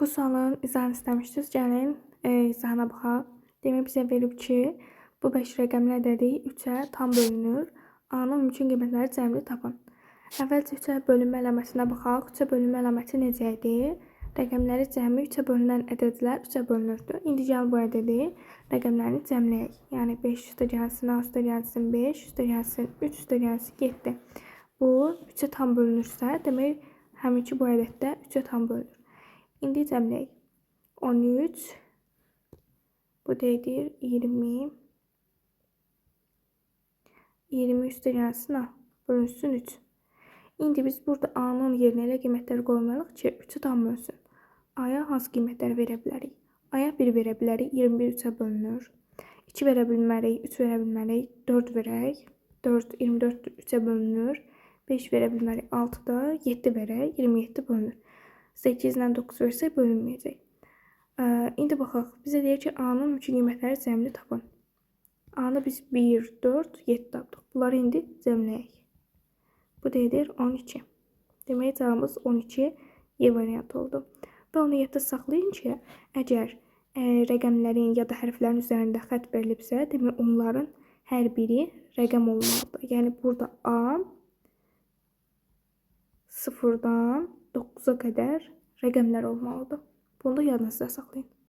Bu sualın izahını istəmişdiniz. Gəlin izahına baxaq. Demək bizə verib ki, bu 5 rəqəm nədir? 3-ə tam bölünür. A-nın mümkün qiymətləri cəmini tapın. Əvvəlcə 3-ə bölünmə əlamətinə baxaq. 3-ə bölünmə əlaməti necə idi? Rəqəmləri cəmi 3-ə bölünən ədədlər 3-ə bölünürdü. İndi gəlin bu ədədi rəqəmlərini cəmləyək. Yəni 5 üstə gəlsin, A üstə gəlsin 5, üstə gəlsin 3, üstə gəlsin 7. Bu 3-ə tam bölünürsə, demək həminki bu ədəddə 3-ə tam bölünür. İndi cəmləyək. 13, bu deyir 20, 20 üstə gəlsin A, bölünsün 3. İndi biz burada A-nın yerinə elə qiymətləri qoymalıyıq ki, 3-ü tam bölünsün. A-ya hansı qiymətləri verə bilərik? A-ya 1 verə bilərik, 21 3-ə bölünür. 2 verə bilmərik, 3 verə bilmərik, 4 verək. 4, 24 3-ə bölünür. 5 verə bilmərik, 6 da 7 verək, 27 bölünür. 8 ilə 9 versək bölünməyəcək. İndi baxaq. Bizə deyir ki, A-nın mümkün qiymətləri cəmini tapın. A-nı biz 1, 4, 7 tapdıq. Bunları indi cəmləyək. Bu deyir 12. Demək cavabımız 12 Y variantı oldu. Və onu yadda saxlayın ki, əgər rəqəmlərin ya da hərflərin üzərində xətt verilibsə, demək onların hər biri rəqəm olmalıdır. Yəni burada A 0-dan 9-a qədər rəqəmlər olmalıdır. Bunu da yadınızda saxlayın.